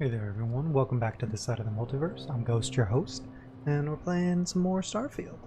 Hey there everyone, welcome back to this side of the multiverse. I'm Ghost, your host, and we're playing some more Starfield.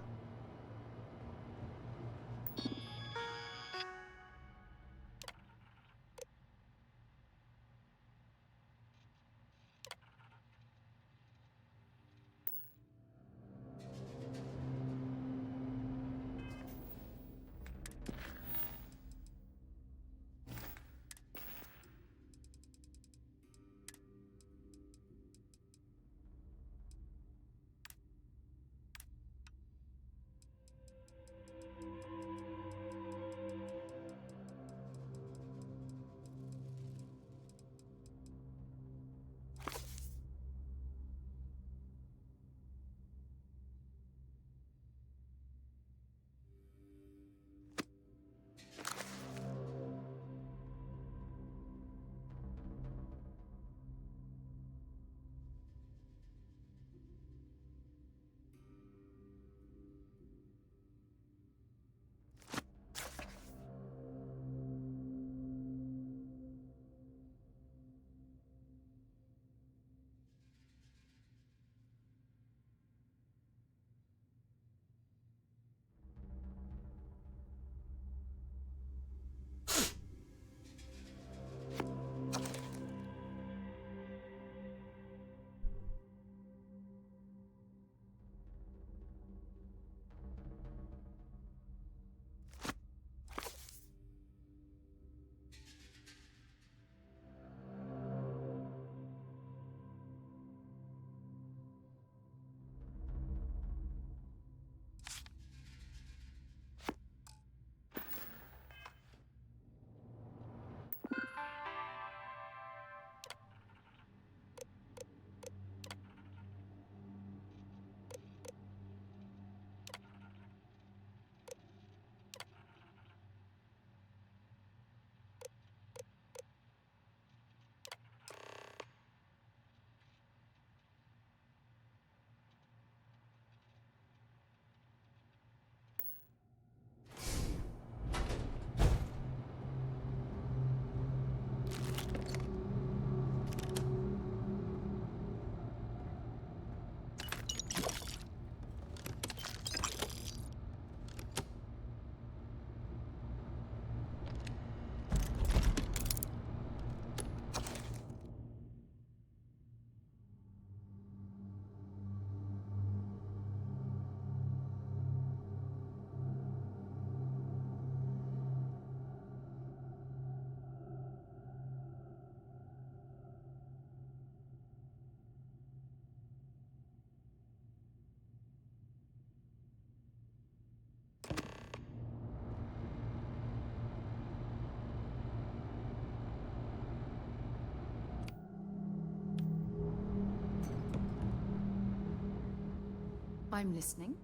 I'm listening.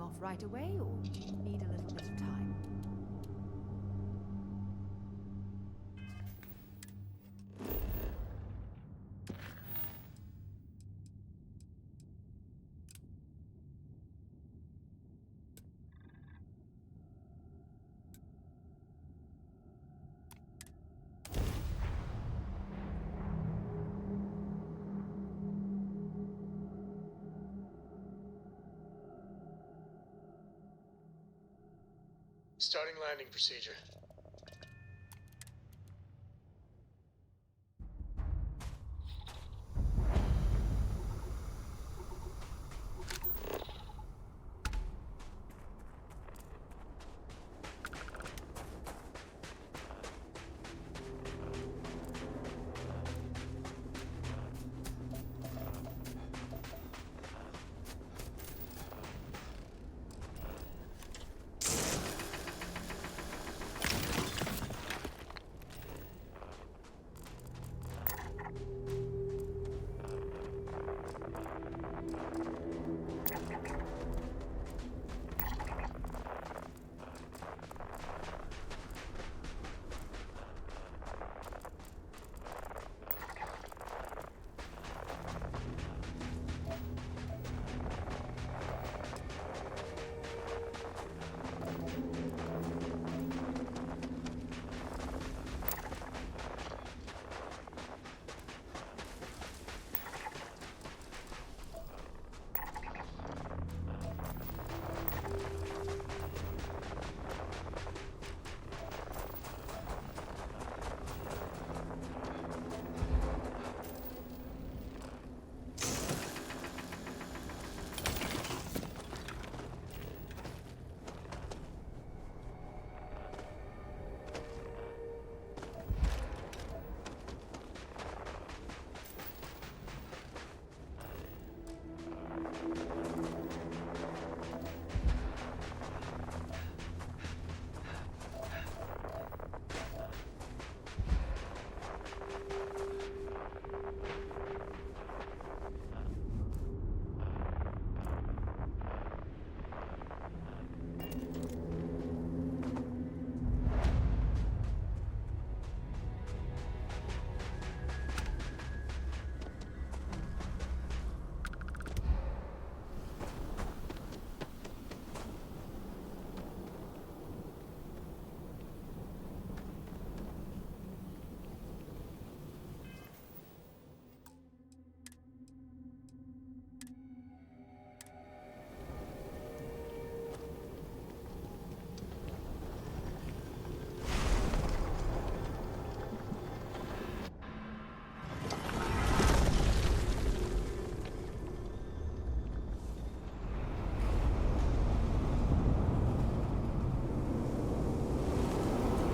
Off right away, or need a little bit of time? Starting landing procedure.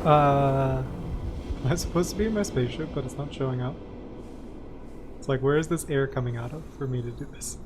I'm supposed to be in my spaceship, but it's not showing up. It's like, where is this air coming out of for me to do this?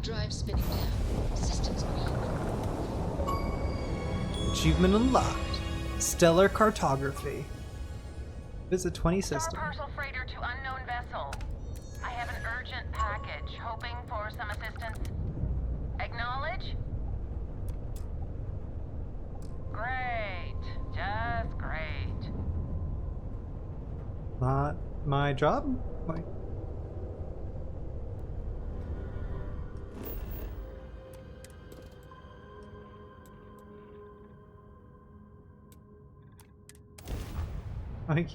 Drive spinning down. Systems green. Achievement unlocked. Stellar cartography. Visit 20 systems. Star parcel freighter to unknown vessel. I have an urgent package, hoping for some assistance. Acknowledge? Great. Just great. Not my job? Like,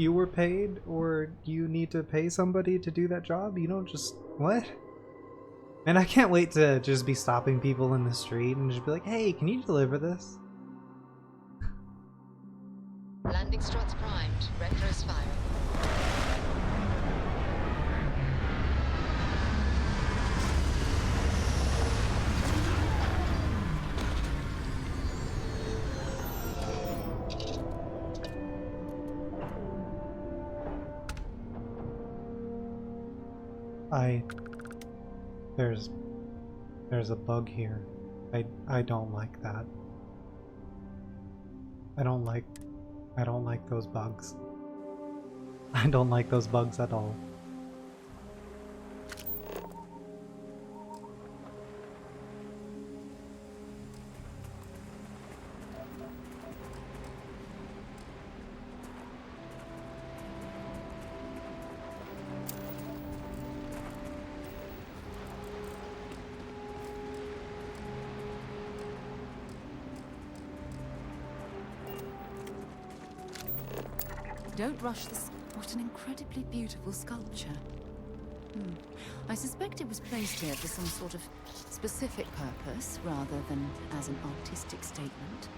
you were paid, or you need to pay somebody to do that job? You don't just... what? And I can't wait to just be stopping people in the street and just be like, hey, can you deliver this? Landing struts primed. Retros firing. I... There's a bug here. I don't like that. I don't like those bugs. I don't like those bugs at all. Don't rush this. What an incredibly beautiful sculpture. I suspect it was placed here for some sort of specific purpose rather than as an artistic statement.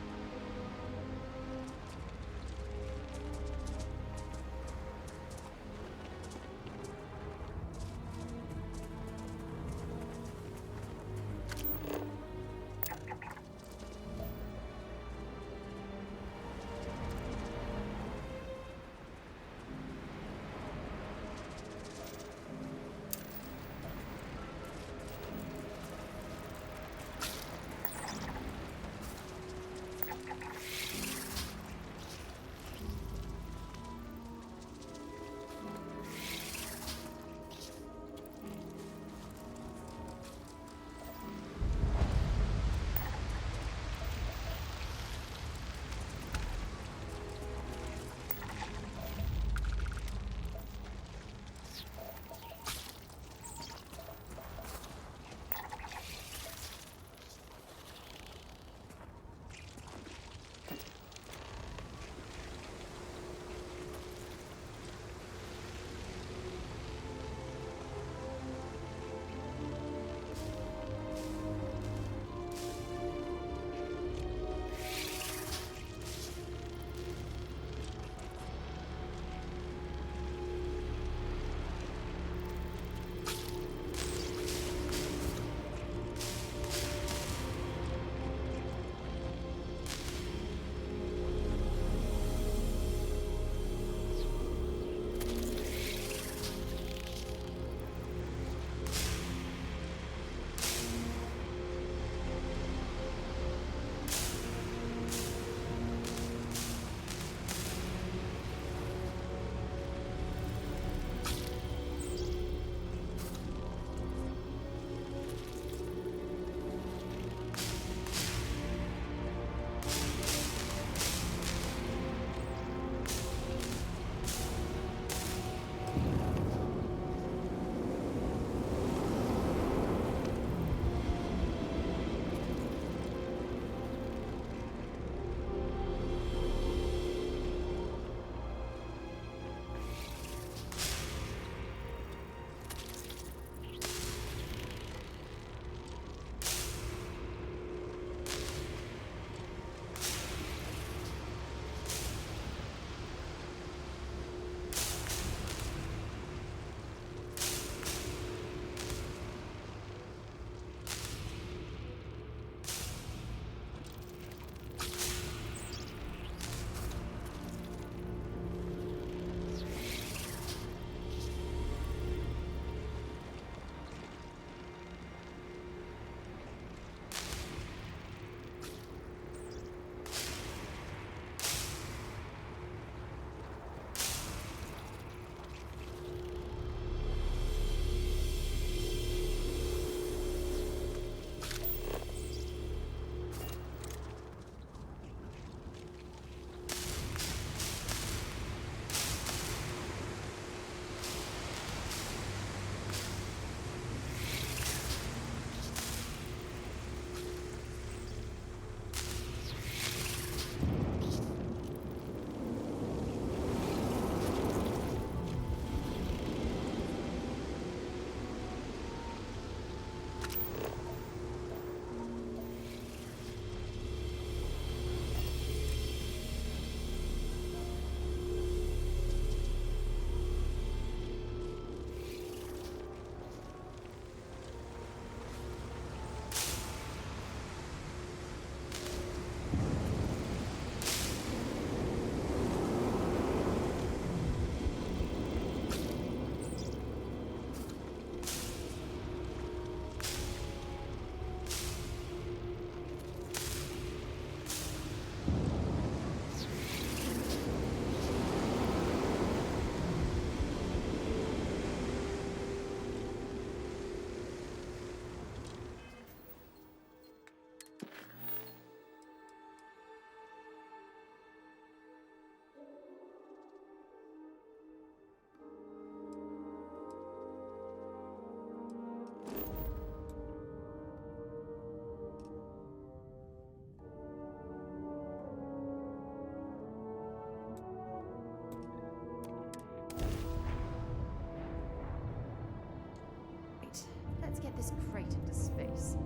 use.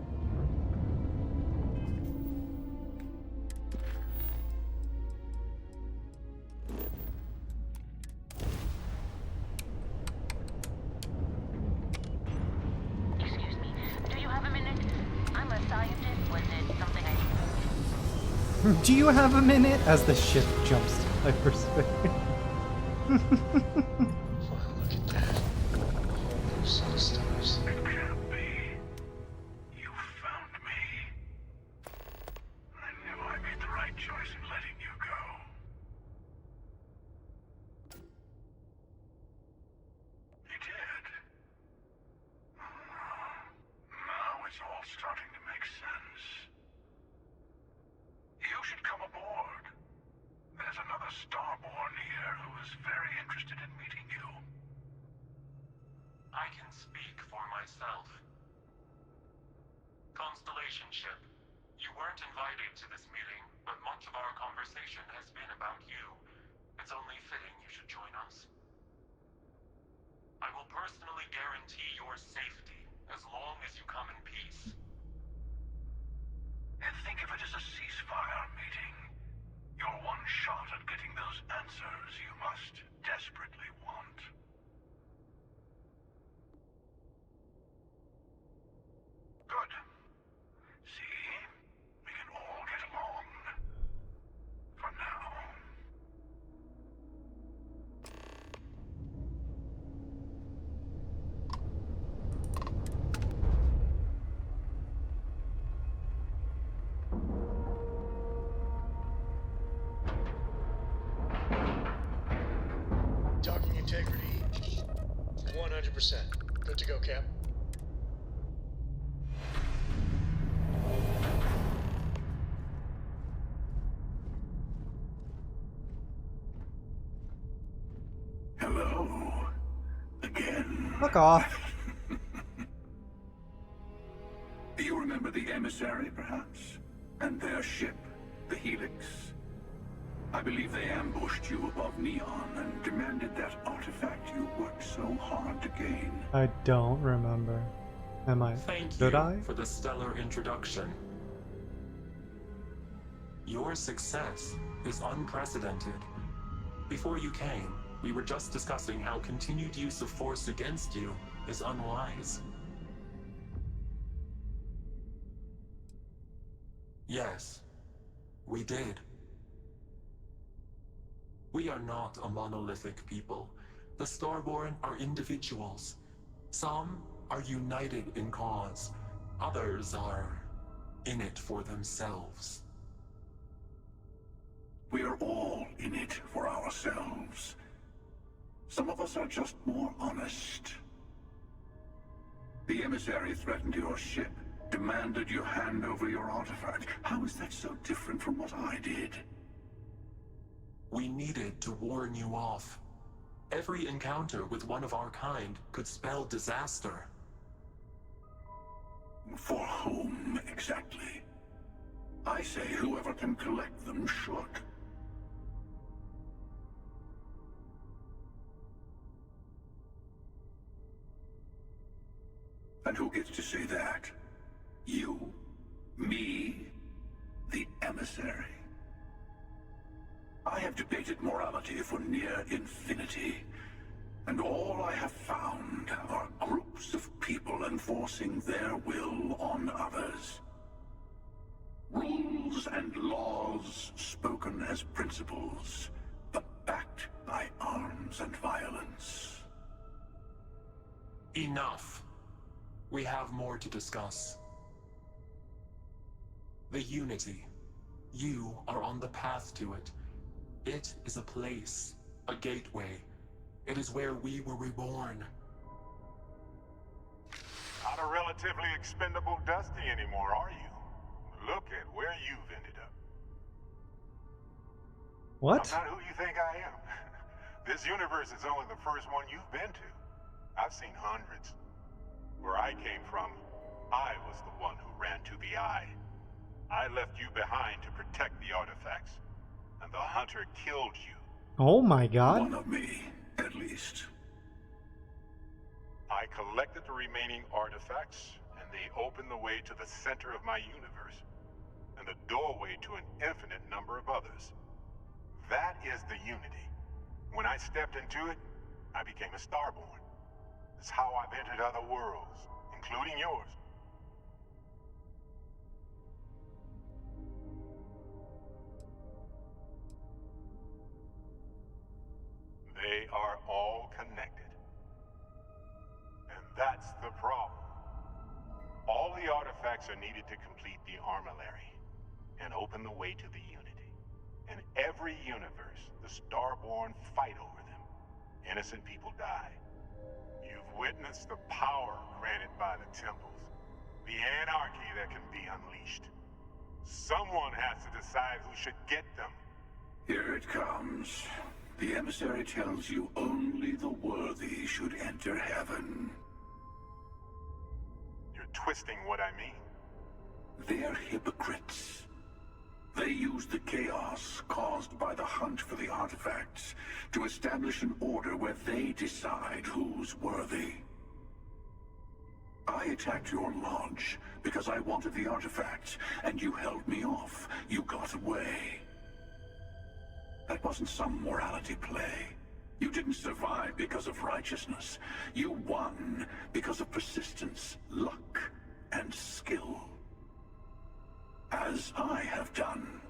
Excuse me. Do you have a minute? I'm a scientist. Was it something I... Do you have a minute? As the ship jumps to hyperspace. Wow, look at that. Oh, those sun stars. It can't be. You found me. I knew I made the right choice in letting you go. You did. Now it's all starting to make sense. You should come aboard. There's another Starborn here who is very interested in meeting you. I can speak for myself. Constellation ship, you weren't invited to this meeting, but much of our conversation has been about you. It's only fitting you should join us. I will personally guarantee your safety as long as you come in peace. And think of it as a ceasefire meeting. Your one shot at getting those answers you must desperately want. Good. See? We can all get along. For now. Docking integrity, 100%. Good to go, Cap. Hello. Again. Fuck off. You remember the emissary, perhaps? And their ship, the Helix? I believe they ambushed you above Neon and demanded that artifact you worked so hard to gain. I don't remember. Am I? Thank Should you I? for the stellar introduction. Your success is unprecedented. Before you came, we were just discussing how continued use of force against you is unwise. Yes, we did. We are not a monolithic people. The Starborn are individuals. Some are united in cause. Others are in it for themselves. We are all in it for ourselves. Some of us are just more honest. The emissary threatened your ship, demanded you hand over your artifact. How is that so different from what I did? We needed to warn you off. Every encounter with one of our kind could spell disaster. For whom, exactly? I say whoever can collect them should. And who gets to say that? You? Me? The emissary? I have debated morality for near infinity, and all I have found are groups of people enforcing their will on others. Rules and laws spoken as principles, but backed by arms and violence. Enough. We have more to discuss. The Unity. You are on the path to it. It is a place, a gateway. It is where we were reborn. Not a relatively expendable Dusty anymore, are you? Look at where you've ended up. What? I'm not who you think I am. This universe is only the first one you've been to. I've seen hundreds. Where I came from, I was the one who ran to the Eye. I left you behind to protect the artifacts, and the Hunter killed you. Oh my god. One of me, at least. I collected the remaining artifacts, and they open the way to the center of my universe, and the doorway to an infinite number of others. That is the Unity. When I stepped into it, I became a Starborn. It's how I've entered other worlds, including yours. They are all connected. And that's the problem. All the artifacts are needed to complete the Armillary and open the way to the Unity. In every universe, the Starborn fight over them. Innocent people die. You've witnessed the power granted by the temples, the anarchy that can be unleashed. Someone has to decide who should get them. Here it comes. The emissary tells you only the worthy should enter heaven. You're twisting what I mean. They're hypocrites. They use the chaos caused by the hunt for the artifacts to establish an order where they decide who's worthy. I attacked your lodge because I wanted the artifacts, and you held me off. You got away. That wasn't some morality play. You didn't survive because of righteousness. You won because of persistence, luck, and skill. As I have done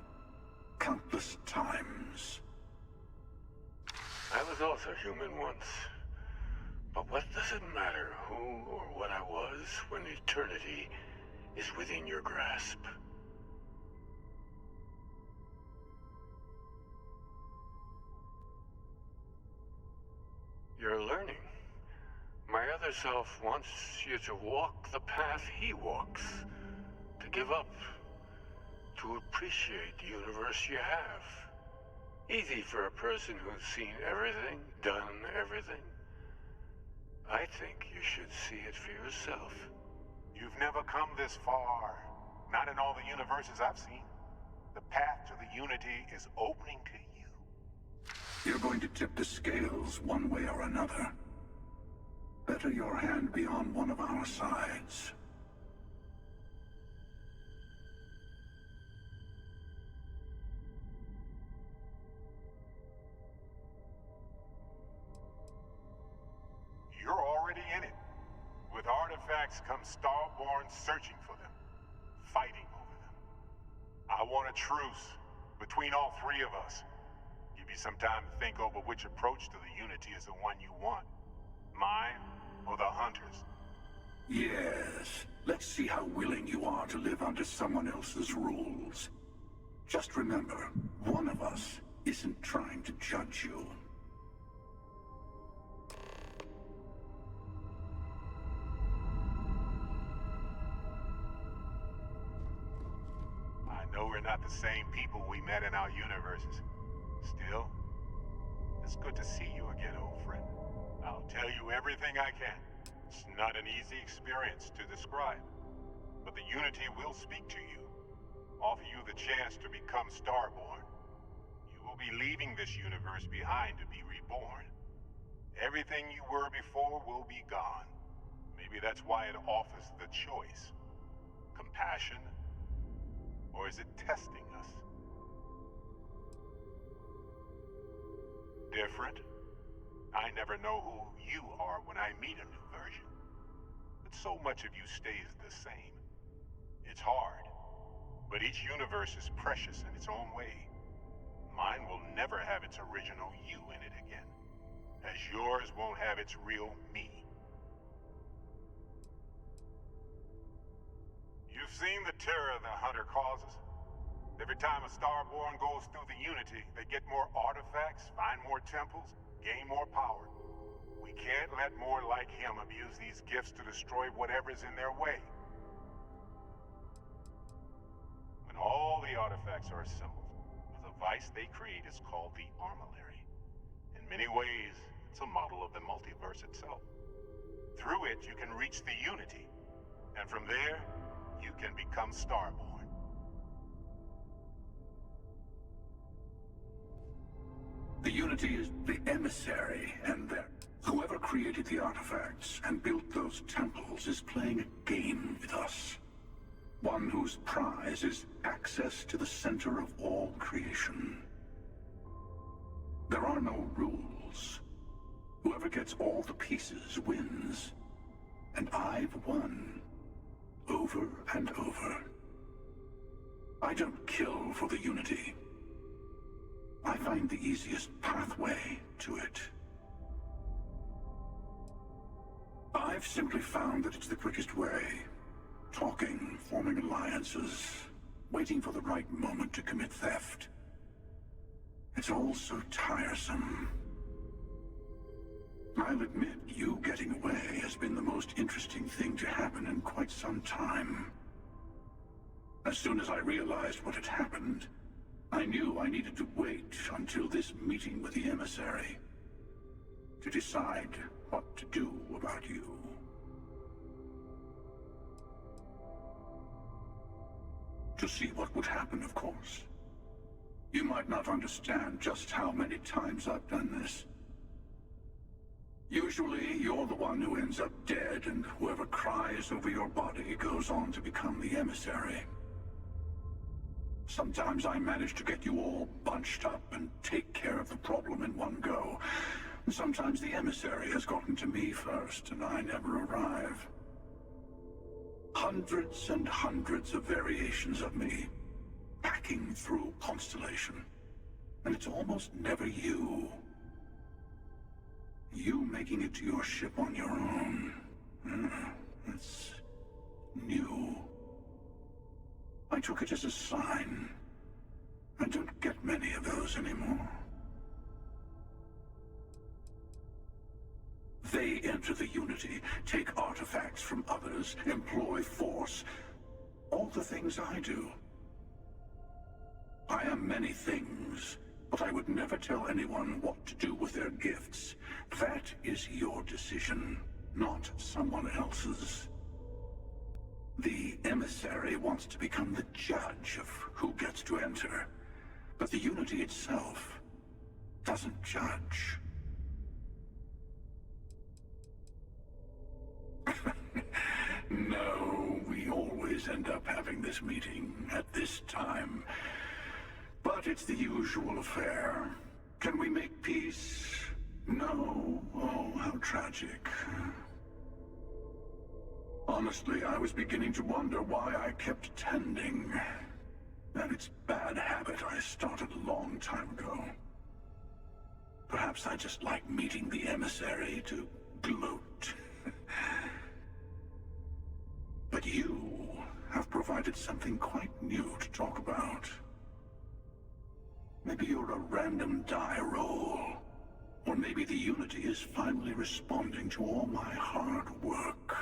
countless times. I was also human once. But what does it matter who or what I was when eternity is within your grasp? You're learning. My other self wants you to walk the path he walks. To give up. To appreciate the universe you have. Easy for a person who's seen everything, done everything. I think you should see it for yourself. You've never come this far. Not in all the universes I've seen. The path to the Unity is opening to you. You're going to tip the scales one way or another. Better your hand be on one of our sides. You're already in it. With artifacts comes Starborn searching for them, fighting over them. I want a truce between all three of us. Give you some time to think over which approach to the Unity is the one you want. Mine or the Hunters? Yes. Let's see how willing you are to live under someone else's rules. Just remember, one of us isn't trying to judge you. I know we're not the same people we met in our universes. Still, it's good to see you again, old friend. I'll tell you everything I can. It's not an easy experience to describe, but the Unity will speak to you, offer you the chance to become Starborn. You will be leaving this universe behind to be reborn. Everything you were before will be gone. Maybe that's why it offers the choice. Compassion, or is it testing us? Different? I never know who you are when I meet a new version. But so much of you stays the same. It's hard, but each universe is precious in its own way. Mine will never have its original you in it again, as yours won't have its real me. You've seen the terror the Hunter causes. Every time a Starborn goes through the Unity, they get more artifacts, find more temples, gain more power. We can't let more like him abuse these gifts to destroy whatever's in their way. When all the artifacts are assembled, the device they create is called the Armillary. In many ways, it's a model of the multiverse itself. Through it, you can reach the Unity, and from there, you can become Starborn. The Unity is the emissary, and whoever created the artifacts and built those temples is playing a game with us. One whose prize is access to the center of all creation. There are no rules. Whoever gets all the pieces wins. And I've won. Over and over. I don't kill for the Unity. I find the easiest pathway to it. I've simply found that it's the quickest way. Talking, forming alliances, waiting for the right moment to commit theft. It's all so tiresome. I'll admit, you getting away has been the most interesting thing to happen in quite some time. As soon as I realized what had happened, I knew I needed to wait until this meeting with the emissary to decide what to do about you. To see what would happen, of course. You might not understand just how many times I've done this. Usually, you're the one who ends up dead, and whoever cries over your body goes on to become the emissary. Sometimes I manage to get you all bunched up and take care of the problem in one go. And sometimes the emissary has gotten to me first, and I never arrive. Hundreds and hundreds of variations of me, hacking through Constellation. And it's almost never you. You making it to your ship on your own. It's new. I took it as a sign. I don't get many of those anymore. They enter the Unity, take artifacts from others, employ force. All the things I do. I am many things, but I would never tell anyone what to do with their gifts. That is your decision, not someone else's. The emissary wants to become the judge of who gets to enter, but the Unity itself doesn't judge. No, we always end up having this meeting at this time. But it's the usual affair. Can we make peace? No. Oh, how tragic. Honestly, I was beginning to wonder why I kept attending. And it's a bad habit I started a long time ago. Perhaps I just like meeting the emissary to gloat. But you have provided something quite new to talk about. Maybe you're a random die roll. Or maybe the Unity is finally responding to all my hard work.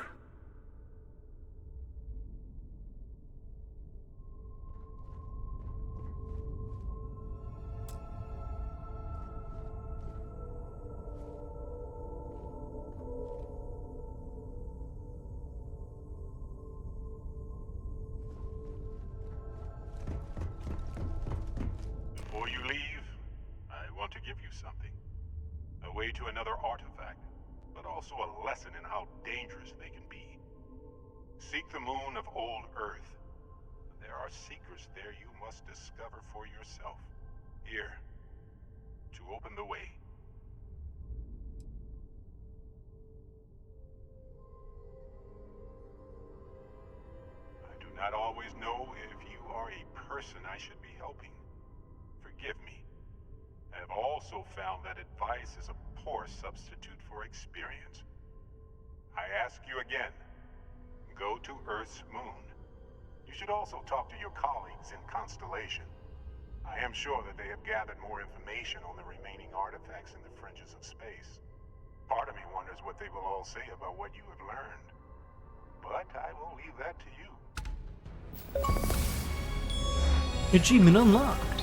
Before you leave, I want to give you something. A way to another artifact, but also a lesson in how dangerous they can be. Seek the moon of old Earth. There are secrets there you must discover for yourself. Here, to open the way. I do not always know if you are a person I should be helping. Forgive me. I have also found that advice is a poor substitute for experience. I ask you again, go to Earth's moon. You should also talk to your colleagues in Constellation. I am sure that they have gathered more information on the remaining artifacts in the fringes of space. Part of me wonders what they will all say about what you have learned. But I will leave that to you. Achievement unlocked.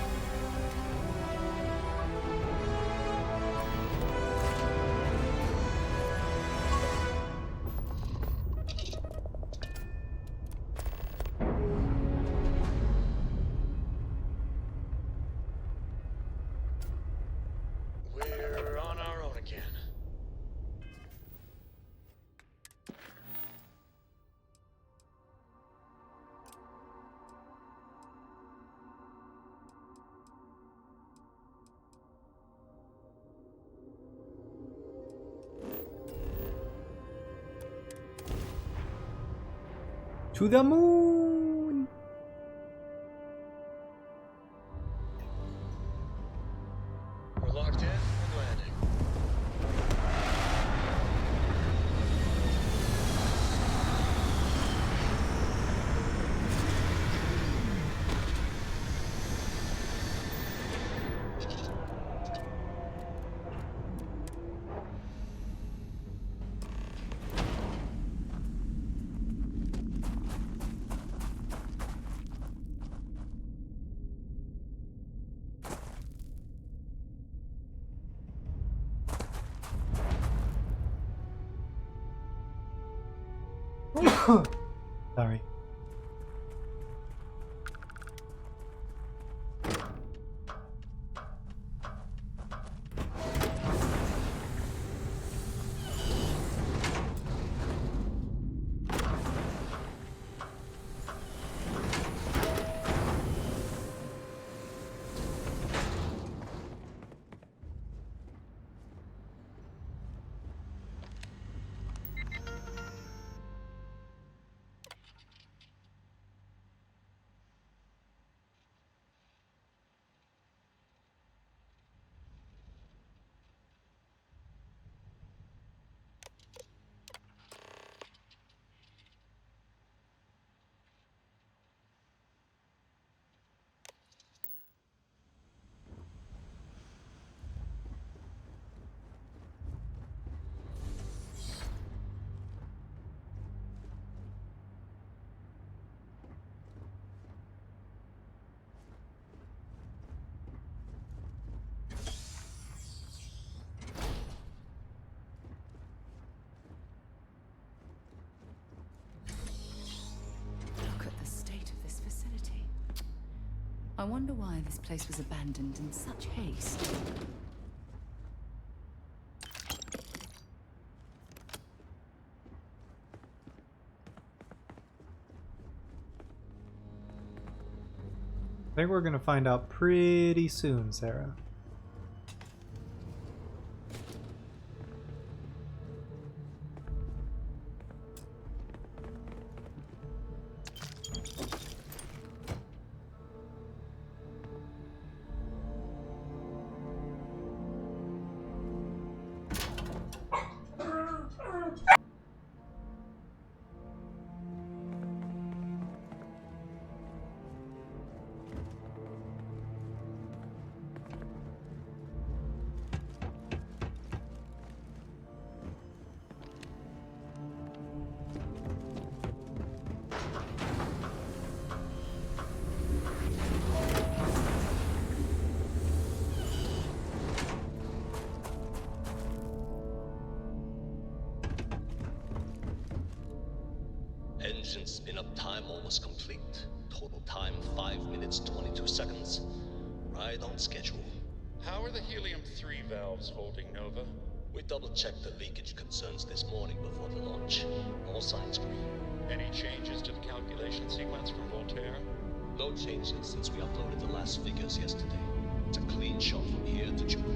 We're on our own again. To the moon! We're locked in and landing. Sorry. Look at the state of this facility. I wonder why this place was abandoned in such haste. I think we're gonna find out pretty soon, Sarah. Engine spin-up time almost complete. Total time 5 minutes 22 seconds. Right on schedule. How are the helium-3 valves holding, Nova? We double-checked the leakage concerns this morning before the launch. All signs green. Any changes to the calculation sequence from Voltaire? No changes since we uploaded the last figures yesterday. It's a clean shot from here to Jupiter.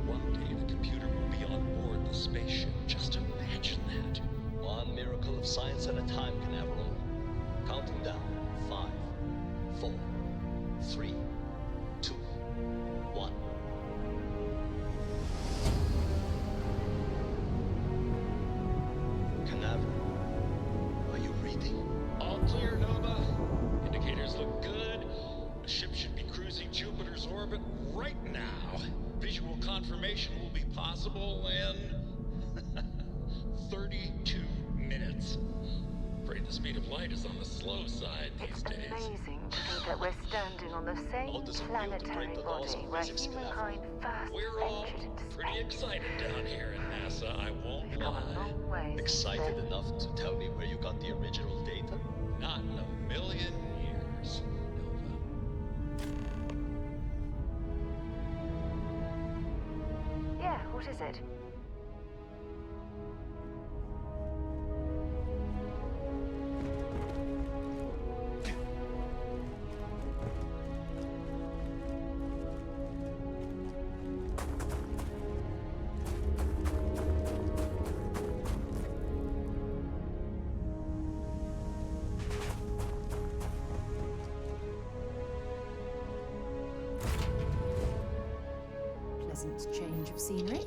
One day the computer will be on board the spaceship. Just imagine that. One miracle of science at a time, Canaveral. Counting down. 5, 4, 3, 2, 1. Canaveral, are you reading? All clear, Nova. Indicators look good. The ship should be cruising Jupiter's orbit right now. Visual confirmation will be possible in 32 minutes. Afraid the speed of light is on the slow side these days. It's amazing to think that we're standing on the same planetary body where humankind first We're all ventured into pretty space. excited down here in NASA, I won't We've come a lie. long way. Excited enough to tell me where you got the original data? Not in a million years, Nova. Yeah, what is it? pleasant change of scenery.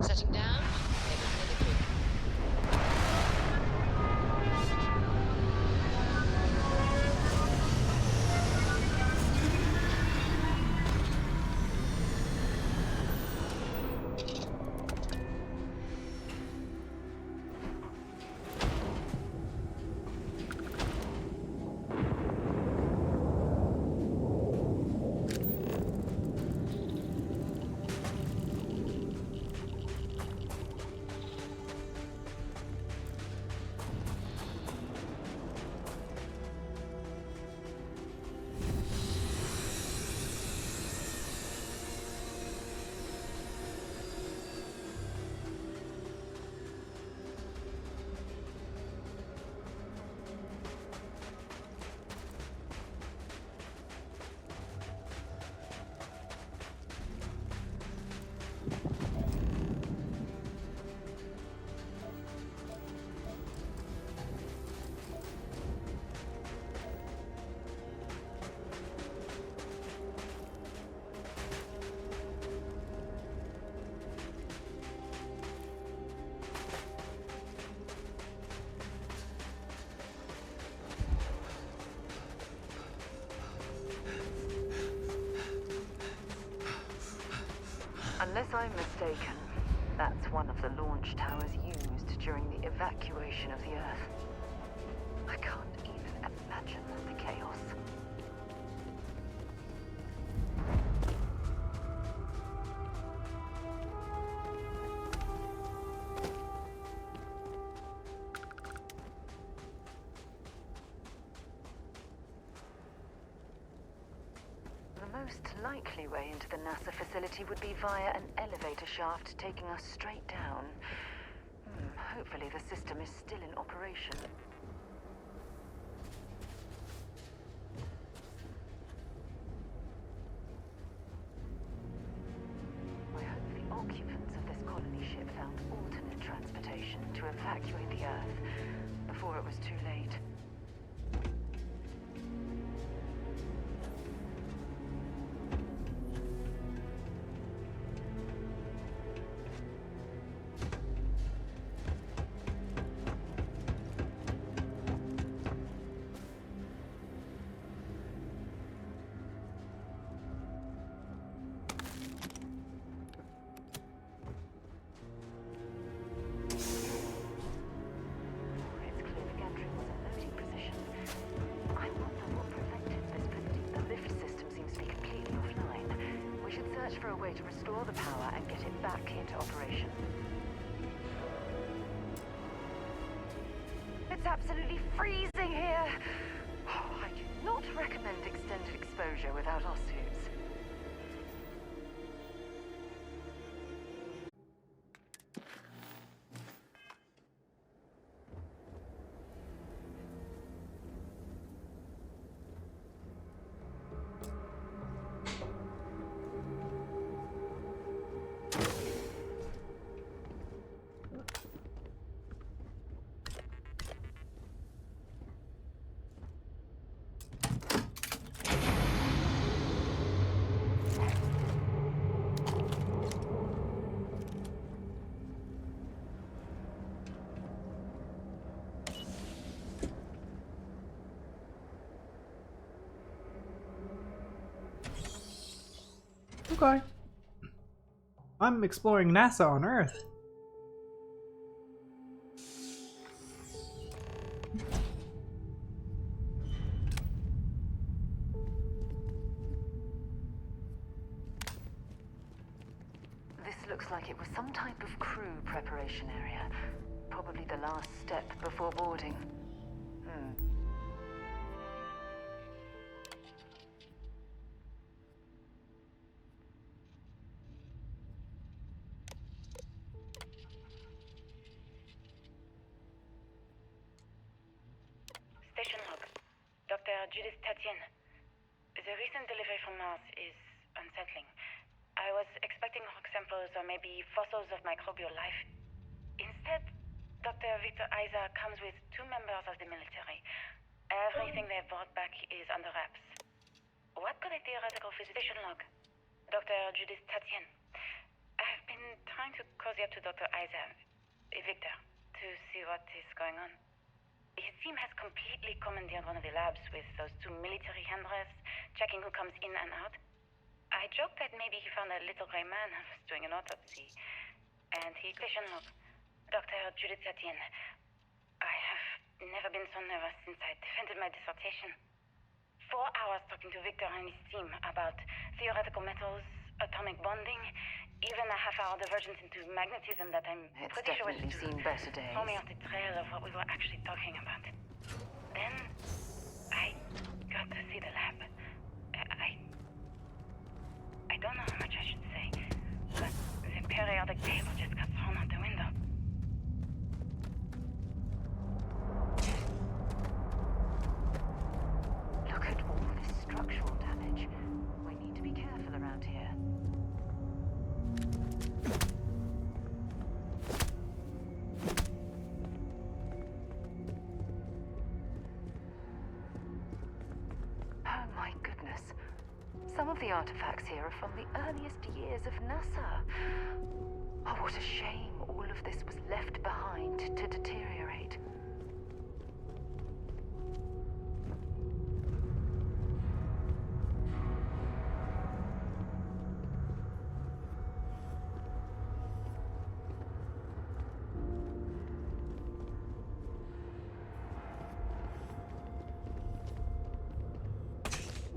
Setting down. Heading for the creek. Unless I'm mistaken, that's one of the launch towers used during the evacuation of the Earth. I can't even imagine the chaos. The most likely way into the NASA facility would be via an elevator shaft taking us straight down. Hopefully the system is still in operation. I hope the occupants of this colony ship found alternate transportation to evacuate the Earth before it was too late. For a way to restore the power and get it back into operation. It's absolutely freezing here. I do not recommend extended exposure without our suits. Okay. I'm exploring NASA on Earth. looks like it was some type of crew preparation area. Probably the last step before boarding. Station log. Dr. Judith Tatian. The recent delivery from Mars is unsettling. I was expecting rock samples or maybe fossils of microbial life. Instead, Dr. Victor Isa comes with 2 members of the military. Everything they've brought back is under wraps. What could a theoretical physician log? Dr. Judith Tatian. I've been trying to cozy up to Dr. Isa, Victor, to see what is going on. His team has completely commandeered one of the labs with those 2 military handlers, checking who comes in and out. I joked that maybe he found a little gray man and was doing an autopsy. And he questioned Dr. Judith Tatian. I have never been so nervous since I defended my dissertation. 4 hours talking to Victor and his team about theoretical metals, atomic bonding, even a half-hour divergence into magnetism that I'm pretty sure was definitely to seen better days. throw me off the trail of what we were actually talking about. Then, I got to see the lab. I don't know how much I should say, but the periodic table just got thrown out the window. Look at all this structural damage. We need to be careful around here. Oh my goodness. Some of the artifacts here are from the earliest years of NASA. Oh, what a shame all of this was left behind to deteriorate.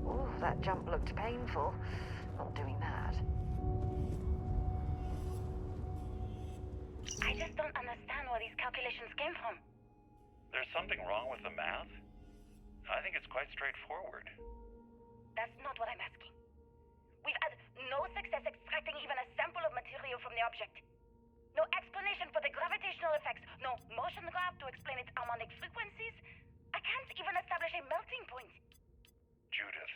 Oh, that jump looked painful. Not doing that. I just don't understand where these calculations came from. There's something wrong with the math? I think it's quite straightforward. That's not what I'm asking. We've had no success extracting even a sample of material from the object. No explanation for the gravitational effects. No motion graph to explain its harmonic frequencies. I can't even establish a melting point. Judith.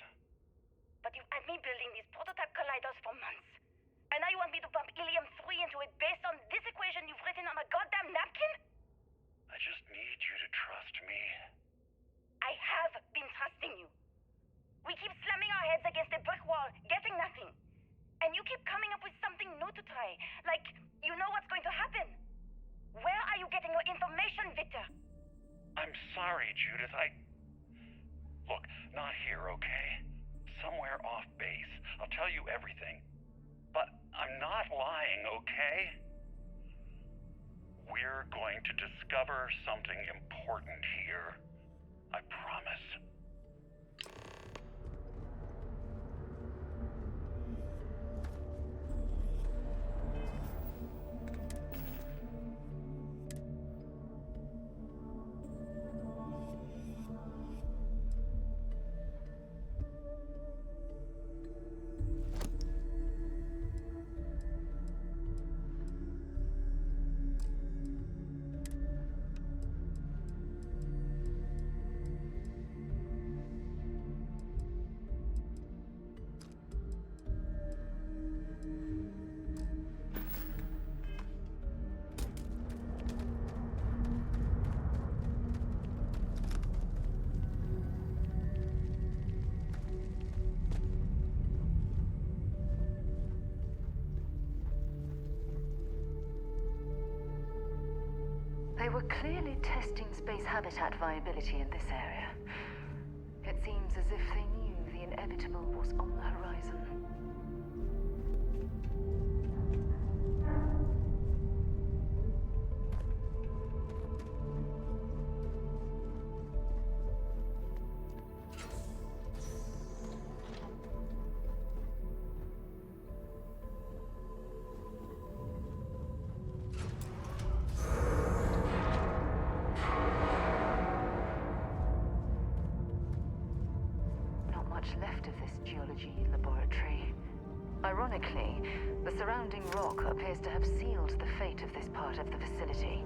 But you've had me building these prototype colliders for months. And now you want me to pump helium-3 into it based on this equation you've written on a goddamn napkin? I just need you to trust me. I have been trusting you. We keep slamming our heads against a brick wall, getting nothing. And you keep coming up with something new to try. Like, you know what's going to happen. Where are you getting your information, Victor? I'm sorry, Judith. Look, not here, okay? Somewhere off base. I'll tell you everything. But I'm not lying, okay? We're going to discover something important here. I promise. They were clearly testing space habitat viability in this area. It seems as if they knew the inevitable was on the horizon. much left of this geology laboratory. Ironically, the surrounding rock appears to have sealed the fate of this part of the facility.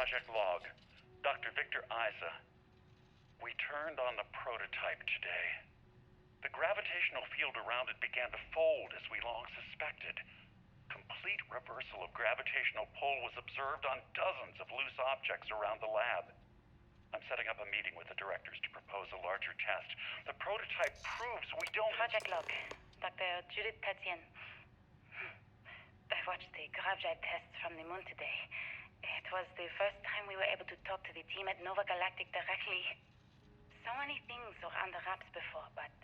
Project log. Dr. Victor Isa. We turned on the prototype today. The gravitational field around it began to fold as we long suspected. Complete reversal of gravitational pull was observed on dozens of loose objects around the lab. I'm setting up a meeting with the directors to propose a larger test. The prototype proves we don't... Project log. Dr. Judith Tatian. I watched the gravjite tests from the moon today. It was the first time we were able to talk to the team at Nova Galactic directly. So many things were under wraps before, but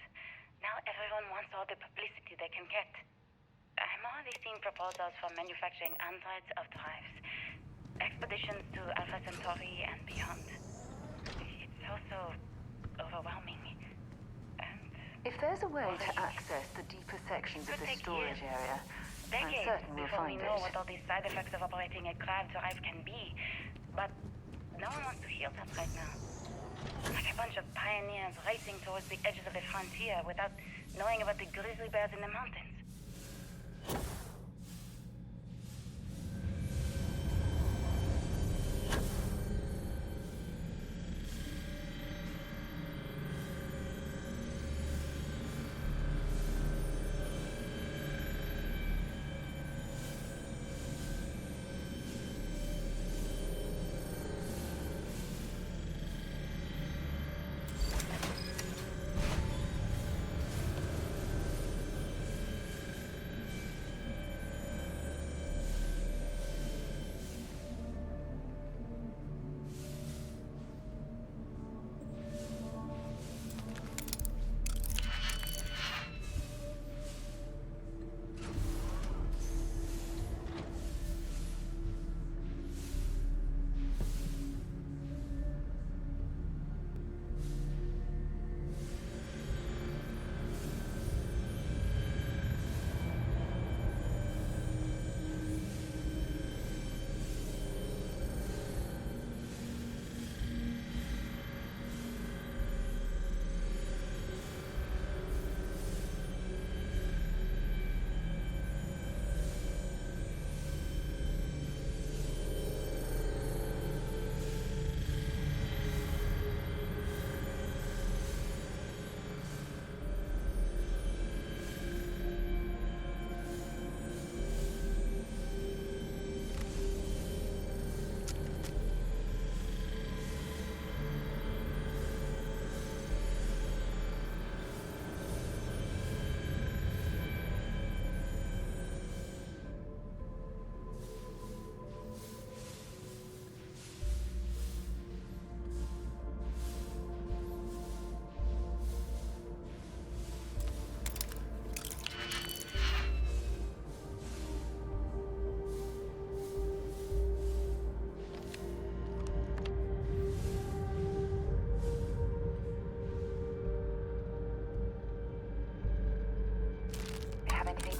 now everyone wants all the publicity they can get. I'm already seeing proposals for manufacturing androids of drives, expeditions to Alpha Centauri and beyond. It's also overwhelming. And if there's a way to access the deeper sections of the storage area, I'm decades certain we'll before find we know it. what all these side effects of operating a grav drive can be. But no one wants to hear that right now. Like a bunch of pioneers racing towards the edges of the frontier without knowing about the grizzly bears in the mountains.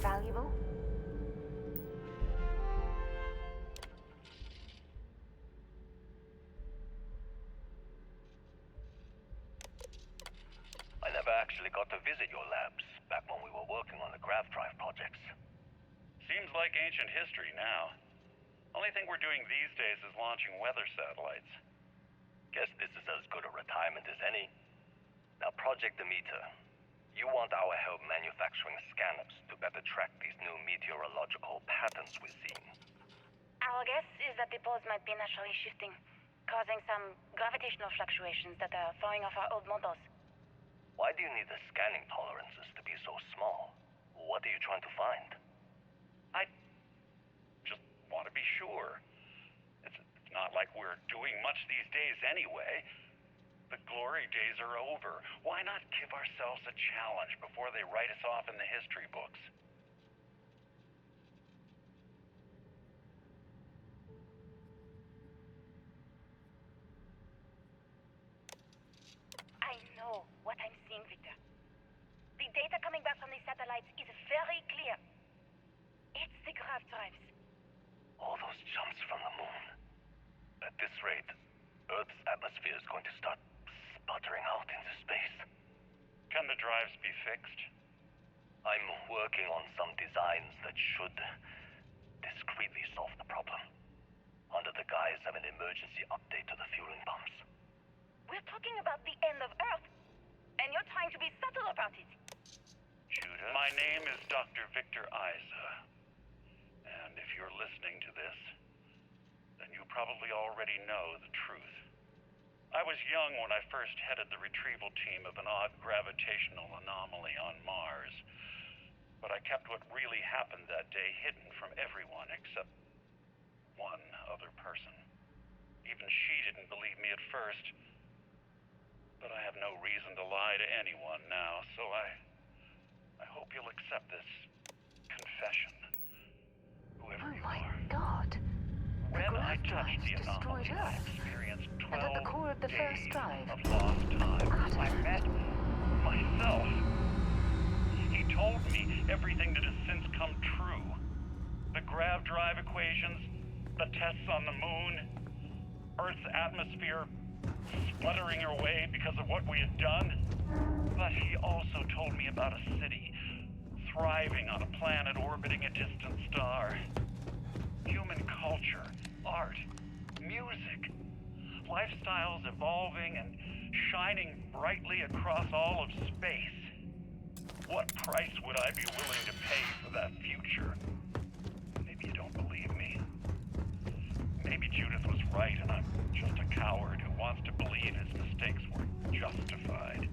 Valuable? I never actually got to visit your labs back when we were working on the grav drive projects. Seems like ancient history now. Only thing we're doing these days is launching weather satellites. Guess this is as good a retirement as any. Now, Project Demeter. You want our help manufacturing scanners to better track these new meteorological patterns we're seeing. Our guess is that the poles might be naturally shifting, causing some gravitational fluctuations that are throwing off our old models. Why do you need the scanning tolerances to be so small? What are you trying to find? I just want to be sure. It's not like we're doing much these days anyway. The glory days are over. Why not give ourselves a challenge before they write us off in the history books? I know what I'm seeing, Victor. The data coming back from the satellites is very clear. It's the grav drives. All those jumps from the moon. At this rate, Earth's atmosphere is going to start sputtering out into space. Can the drives be fixed? I'm working on some designs that should discreetly solve the problem. Under the guise of an emergency update to the fueling pumps. We're talking about the end of Earth, and you're trying to be subtle about it. Judah, my name is Dr. Victor Isa. And if you're listening to this, then you probably already know the truth. I was young when I first headed the retrieval team of an odd gravitational anomaly on Mars. But I kept what really happened that day hidden from everyone except one other person. Even she didn't believe me at first. But I have no reason to lie to anyone now, so I hope you'll accept this confession. Whoever you are. Oh my god. When I touched the destroyed anomaly, I Earth. experienced 12 And at the core of the first days drive, of lost time. I met myself. He told me everything that has since come true. The grav drive equations, the tests on the moon, Earth's atmosphere spluttering away because of what we had done. But he also told me about a city thriving on a planet orbiting a distant star. Human culture, art, music, lifestyles evolving and shining brightly across all of space. What price would I be willing to pay for that future? Maybe you don't believe me. Maybe Judith was right and I'm just a coward who wants to believe his mistakes were justified.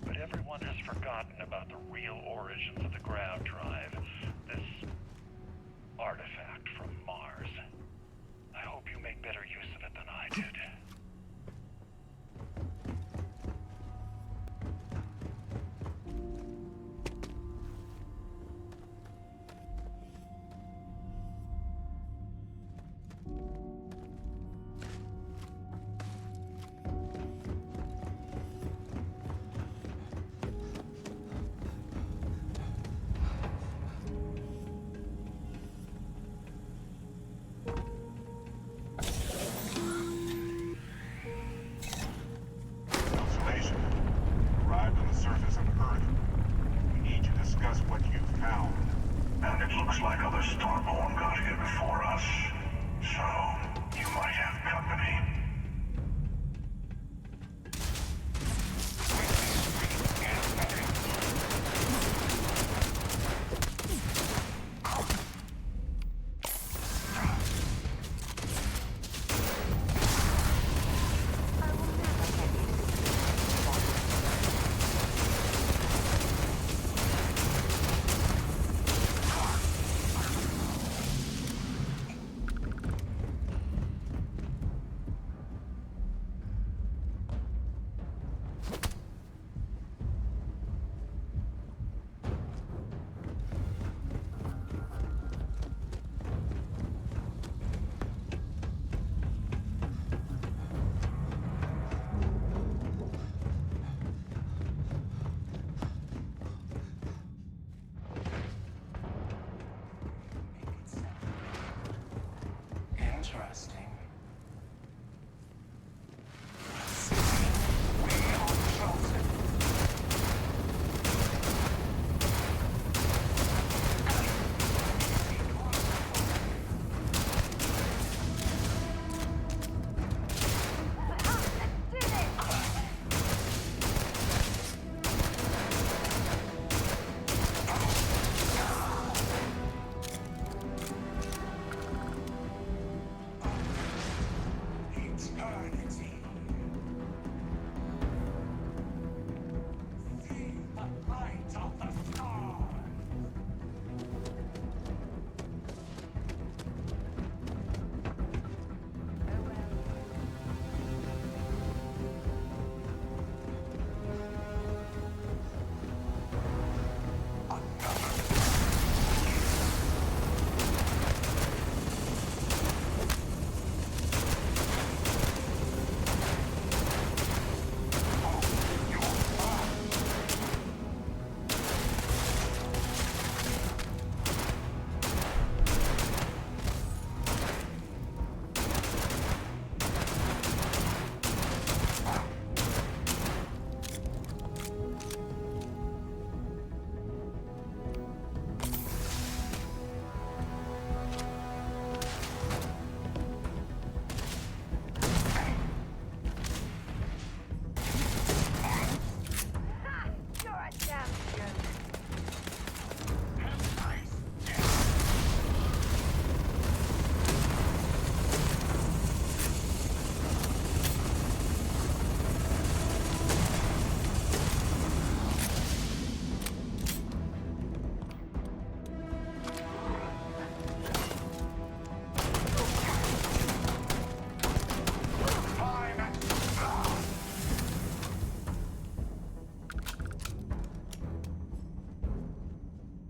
But everyone has forgotten about the real origins of the grav drive, this artifact from Mars. I hope you make better use of it than I did.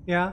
Yeah.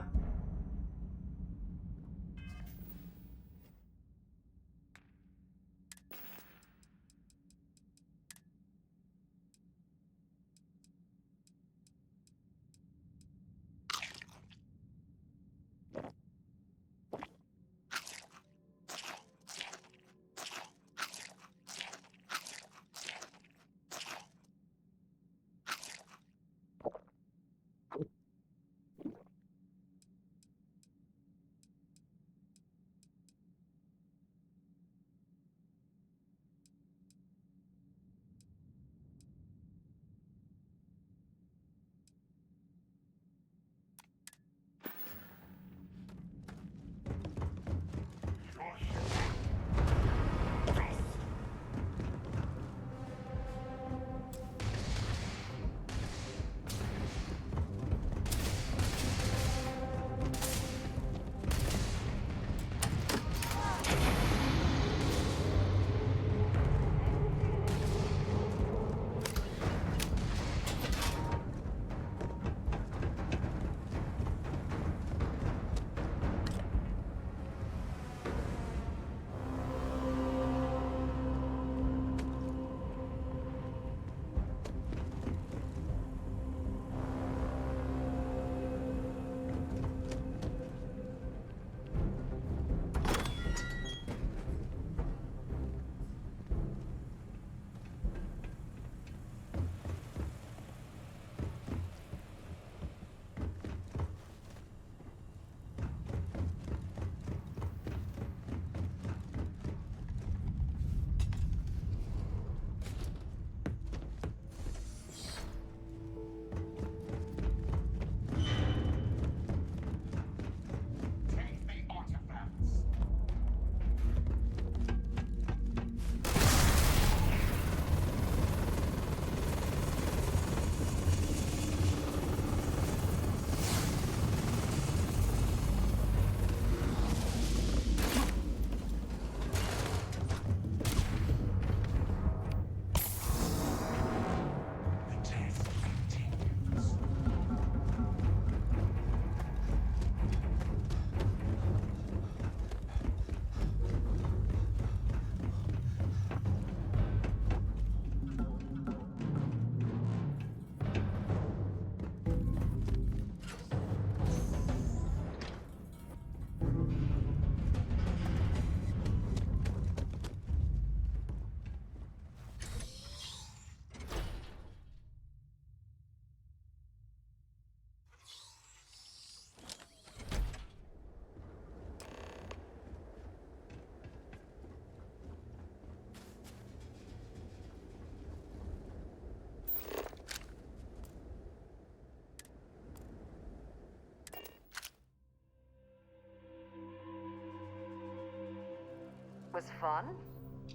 Was fun?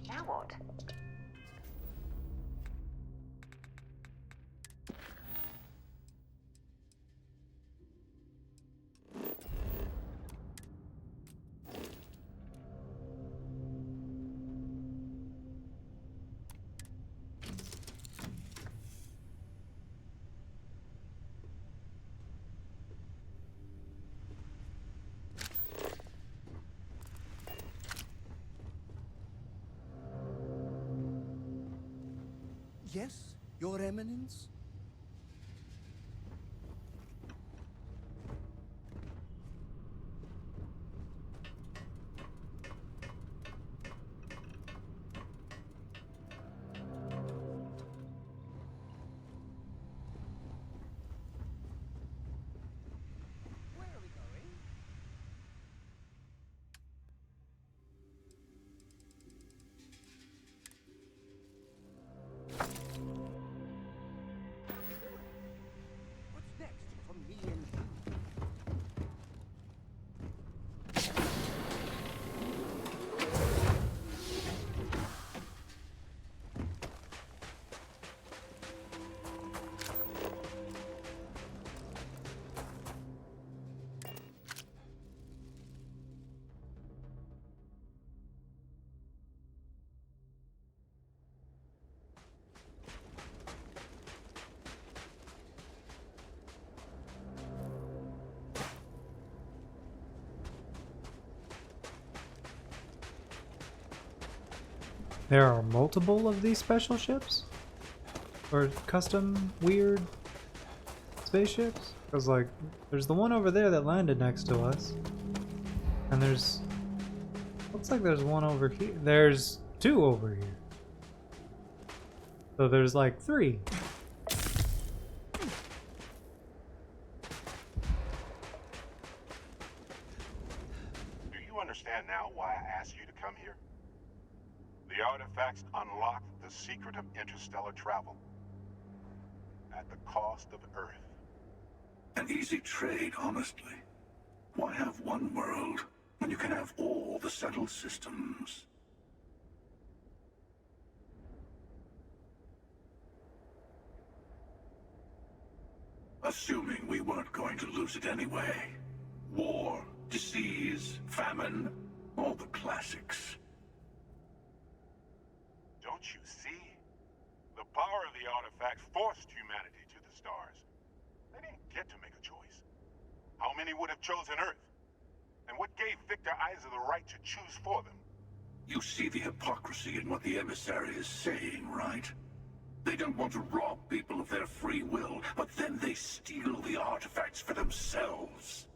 Now what? Yes, Your Eminence? Where are we going? There are multiple of these special ships? Or custom weird spaceships? Because, like, there's the one over there that landed next to us. And there's... looks like there's one over here. There's two over here. So there's like three. Do you understand now why I asked you to come here? The artifacts unlock the secret of interstellar travel. At the cost of Earth. An easy trade, honestly. Why have one world when you can have all the settled systems? Assuming we weren't going to lose it anyway. War, disease, famine, all the classics. Don't you see? The power of the artifacts forced humanity to the stars. They didn't get to make a choice. How many would have chosen Earth? And what gave Victor Isa the right to choose for them? You see the hypocrisy in what the emissary is saying, right? They don't want to rob people of their free will, but then they steal the artifacts for themselves.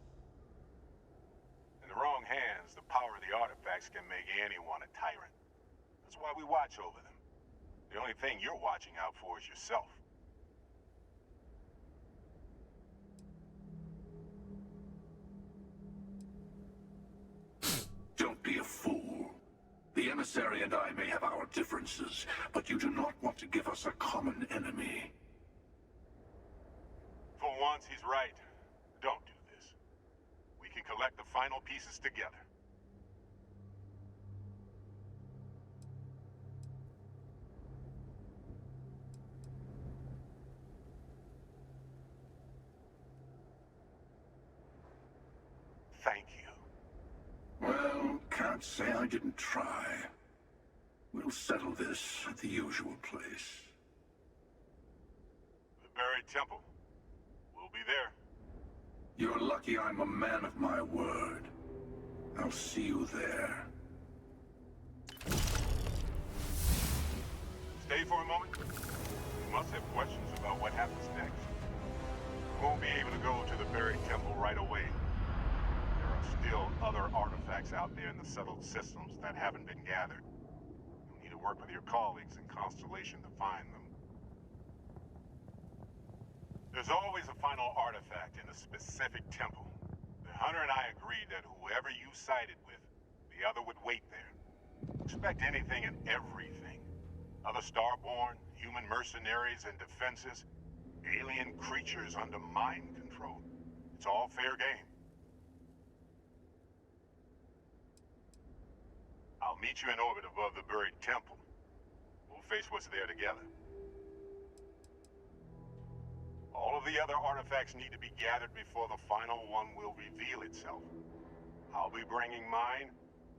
In the wrong hands, the power of the artifacts can make anyone a tyrant. That's why we watch over them. The only thing you're watching out for is yourself. Don't be a fool. The emissary and I may have our differences, but you do not want to give us a common enemy. For once, he's right. Don't do this. We can collect the final pieces together. Thank you. Well, can't say I didn't try. We'll settle this at the usual place. The buried temple. We'll be there. You're lucky I'm a man of my word. I'll see you there. Stay for a moment. You must have questions about what happens next. We won't be able to go to the buried temple right away. There are still other artifacts out there in the settled systems that haven't been gathered. You'll need to work with your colleagues in Constellation to find them. There's always a final artifact in a specific temple. The hunter and I agreed that whoever you sided with, the other would wait there. Expect anything and everything. Other Starborn, human mercenaries and defenses, alien creatures under mind control. It's all fair game. I'll meet you in orbit above the buried temple. We'll face what's there together. All of the other artifacts need to be gathered before the final one will reveal itself. I'll be bringing mine,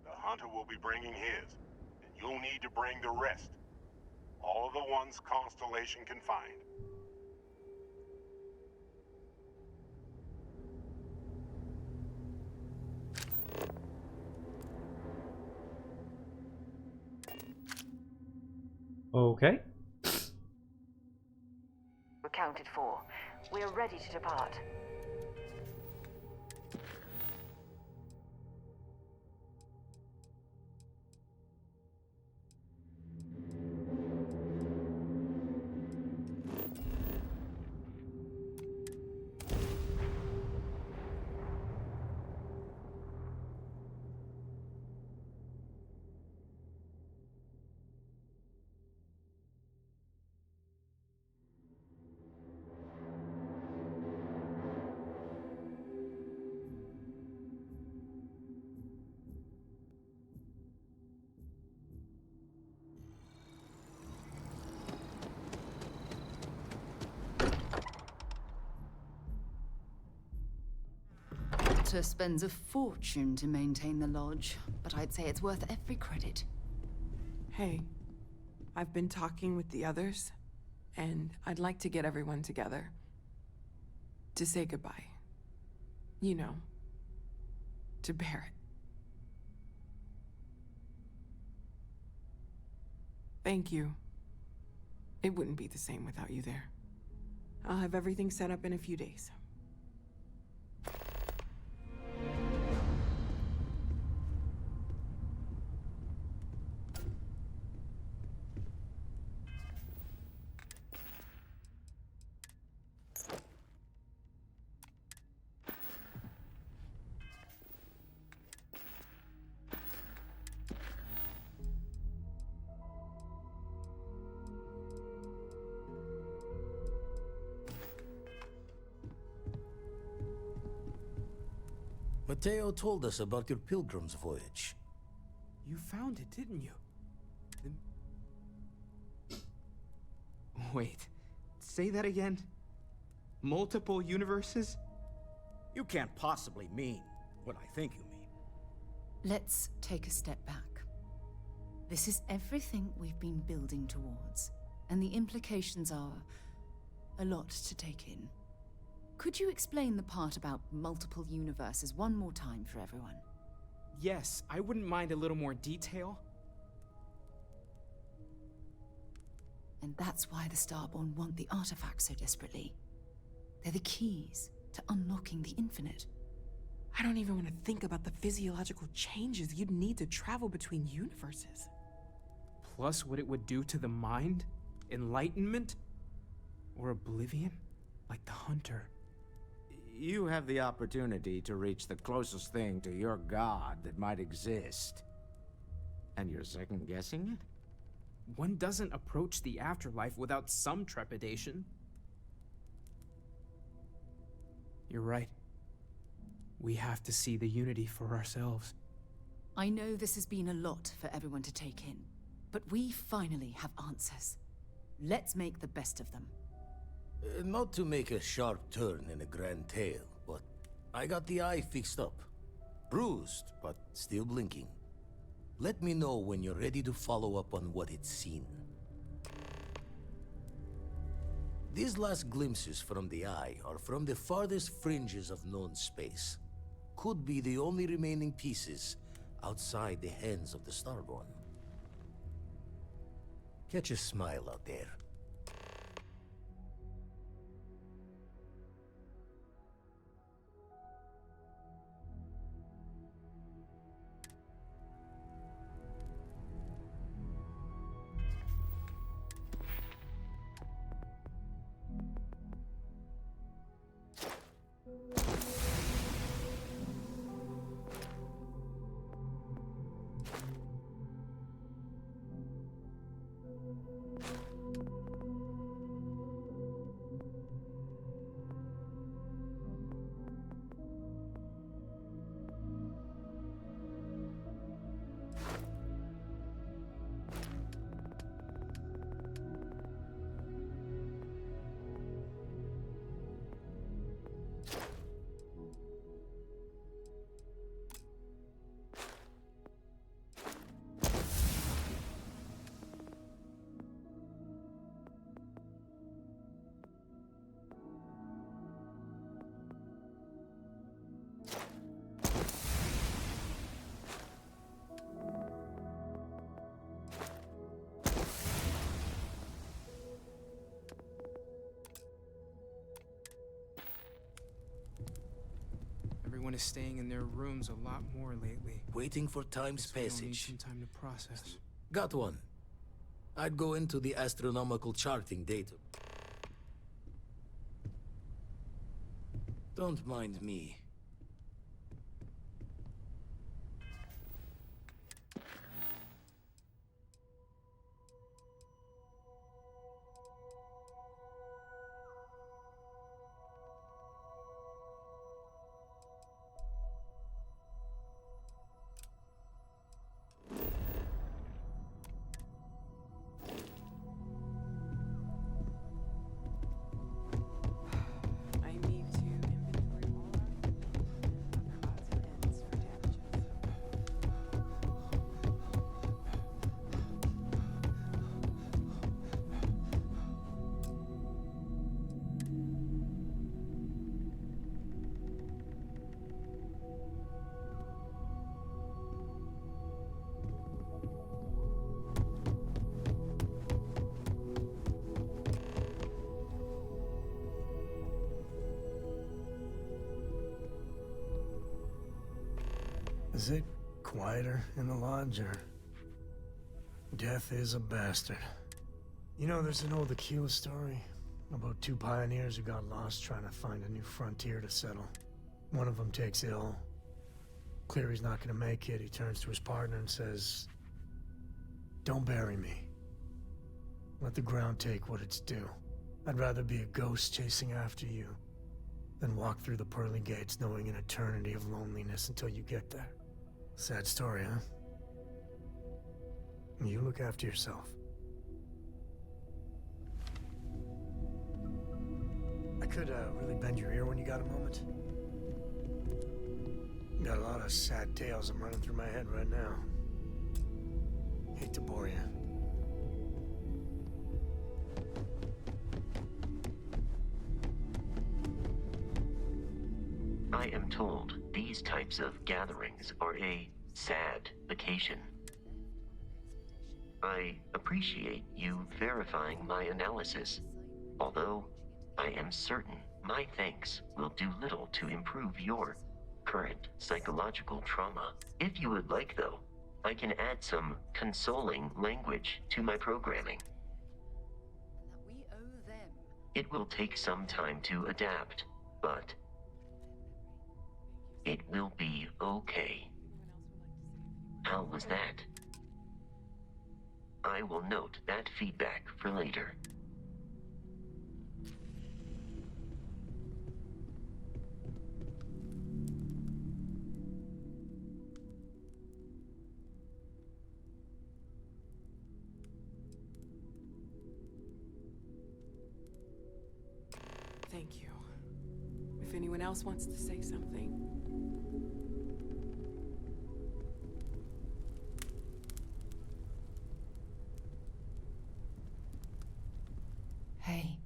the hunter will be bringing his, and you'll need to bring the rest. All of the ones Constellation can find. Okay. Accounted for. We are ready to depart. Walter spends a fortune to maintain the lodge, but I'd say it's worth every credit. Hey, I've been talking with the others, and I'd like to get everyone together. To say goodbye. You know, to Barrett. Thank you. It wouldn't be the same without you there. I'll have everything set up in a few days. Mateo told us about your pilgrim's voyage. You found it, didn't you? Wait, say that again? Multiple universes? You can't possibly mean what I think you mean. Let's take a step back. This is everything we've been building towards, and the implications are a lot to take in. Could you explain the part about multiple universes one more time for everyone? Yes, I wouldn't mind a little more detail. And that's why the Starborn want the artifacts so desperately. They're the keys to unlocking the infinite. I don't even want to think about the physiological changes you'd need to travel between universes. Plus what it would do to the mind? Enlightenment? Or oblivion? Like the Hunter. You have the opportunity to reach the closest thing to your god that might exist. And you're second-guessing it? One doesn't approach the afterlife without some trepidation. You're right. We have to see the unity for ourselves. I know this has been a lot for everyone to take in, but we finally have answers. Let's make the best of them. Not to make a sharp turn in a grand tale, but I got the eye fixed up. Bruised, but still blinking. Let me know when you're ready to follow up on what it's seen. These last glimpses from the eye are from the farthest fringes of known space. Could be the only remaining pieces outside the hands of the Starborn. Catch a smile out there. Everyone is staying in their rooms a lot more lately. Waiting for time's Guess we all need passage. some time to process. Got one. I'd go into the astronomical charting data. Don't mind me. I need to inventory all our Is it quieter in the lodge, or... Death is a bastard. You know, there's an old Aquila story about two pioneers who got lost trying to find a new frontier to settle. One of them takes ill. Clear he's not gonna make it, he turns to his partner and says, "Don't bury me. Let the ground take what it's due. I'd rather be a ghost chasing after you than walk through the pearly gates knowing an eternity of loneliness until you get there." Sad story, huh? You look after yourself. I could really bend your ear when you got a moment. Got a lot of sad tales I'm running through my head right now. Hate to bore you. I am told these types of gatherings are a sad vacation. I appreciate you verifying my analysis, although I am certain my thanks will do little to improve your current psychological trauma. If you would like, though, I can add some consoling language to my programming. We owe them. It will take some time to adapt, but it will be okay. How was that? I will note that feedback for later. Thank you. If anyone else wants to say something. Hey.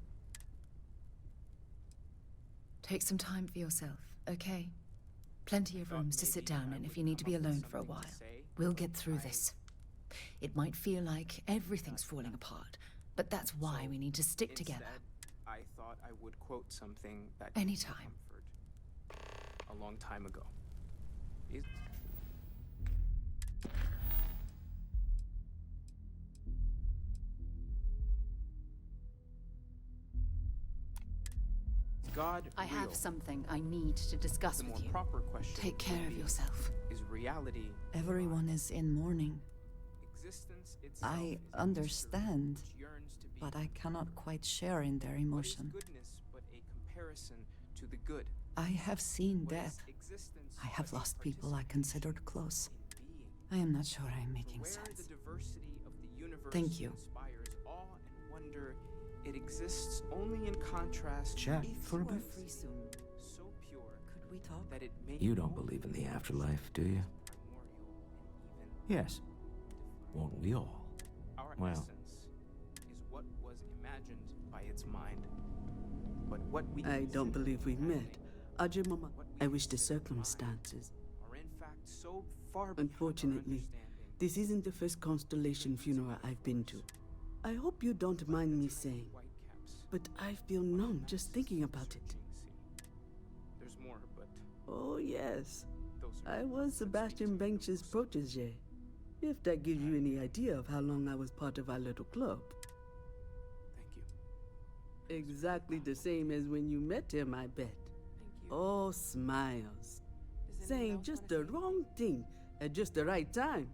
Take some time for yourself, okay? Plenty of rooms to sit down in if you need to be alone for a while. We'll get through this. It might feel like everything's falling apart, but that's why we need to stick together. I thought I would quote something that Anytime. comfort a long time ago. God I real? have something I need to discuss The with more you. proper question Take care of would be, yourself. Is reality Everyone is in mourning. existence itself I is a understand, mystery which yearns to be but I cannot quite share in their emotion. What is goodness but a comparison to the good? I have seen What is death. existence I have but a lost people I considered close. being? I am not sure I'm making Where sense. the diversity of the universe Thank you. inspires awe and wonder, it exists only in contrast Chat to for a bit. Free soon. so pure Could we talk? that it may You don't believe in the afterlife, do you? Yes. Won't we all? Our Well. essence is what was imagined by its mind. But what we I don't consider believe we met. reality, Ajay Mama, what we I wish the consider divine, circumstances. are in fact so far beyond our Unfortunately, understanding. this isn't the first Constellation funeral I've been to. I hope you don't mind me saying, but I feel numb just thinking about it. There's more, but Oh yes, those are I was Sebastian Banks's protege. If that gives you any idea of how long I was part of our little club. thank you. Exactly the same as when you met him, I bet. Oh, smiles. Saying just the wrong thing at just the right time.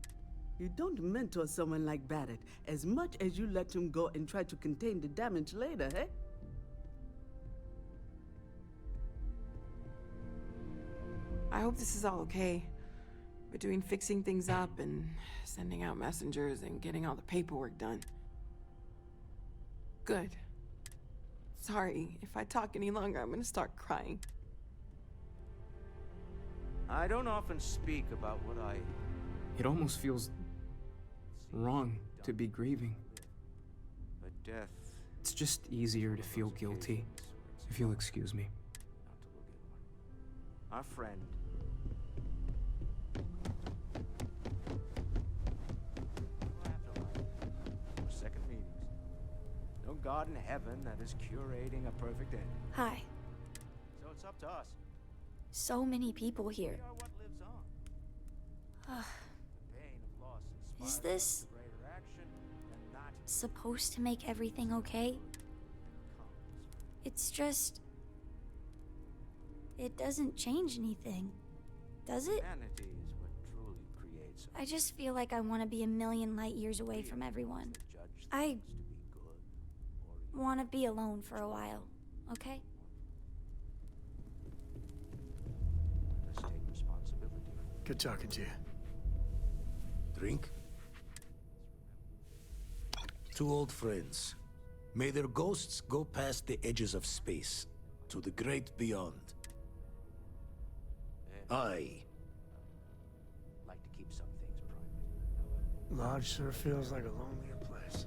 You don't mentor someone like Barrett as much as you let him go and try to contain the damage later, eh? I hope this is all okay. Between fixing things up and sending out messengers and getting all the paperwork done. Good. Sorry, if I talk any longer, I'm gonna start crying. I don't often speak about what I... It almost feels wrong to be grieving. But death... It's just easier to feel guilty, if you'll excuse me. Our friend... Second meetings. No God in heaven that is curating a perfect ending. Hi. So it's up to us. So many people here. We are what lives on. Is this supposed to make everything okay? It's just... it doesn't change anything, does it? I just feel like I want to be a million light years away from everyone. I want to be alone for a while, okay? Good talking to you. Drink? Two old friends. May their ghosts go past the edges of space, to the great beyond. I like to keep some things private. Lodge sure feels like a lonelier place.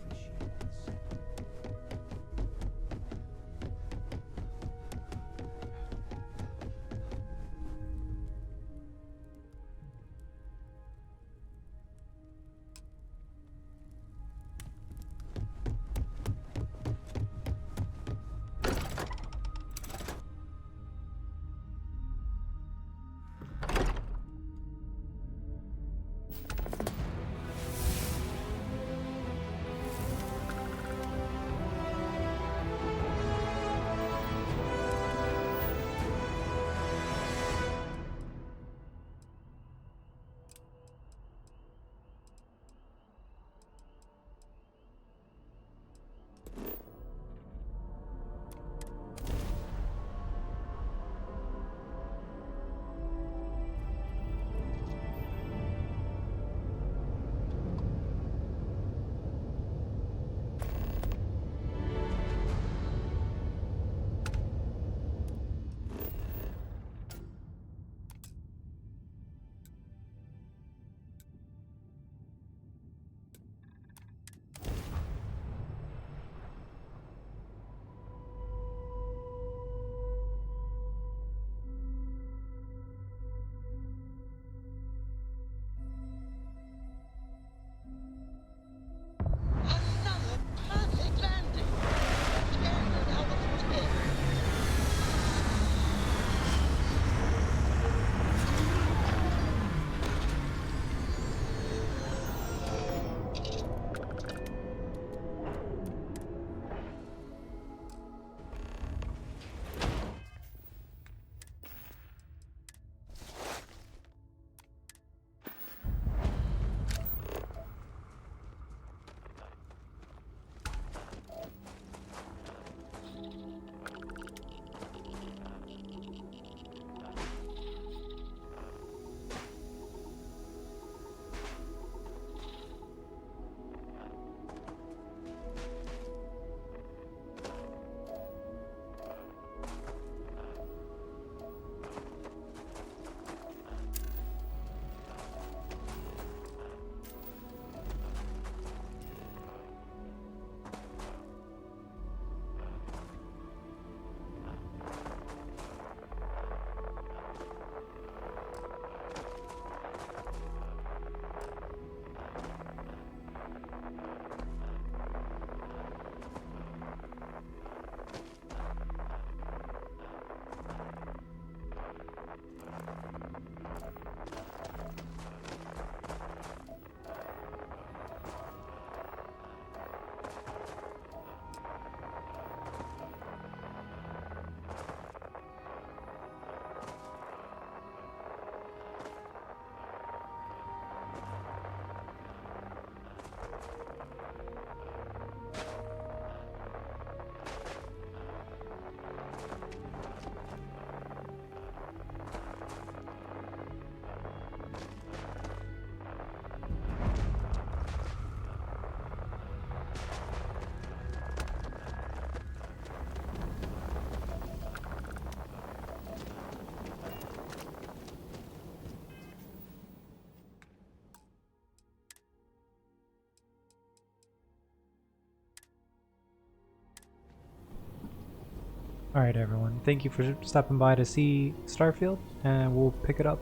Alright everyone, thank you for stopping by to see Starfield, and we'll pick it up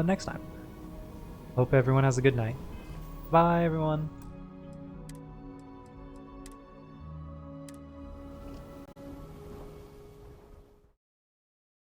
next time. Hope everyone has a good night. Bye everyone!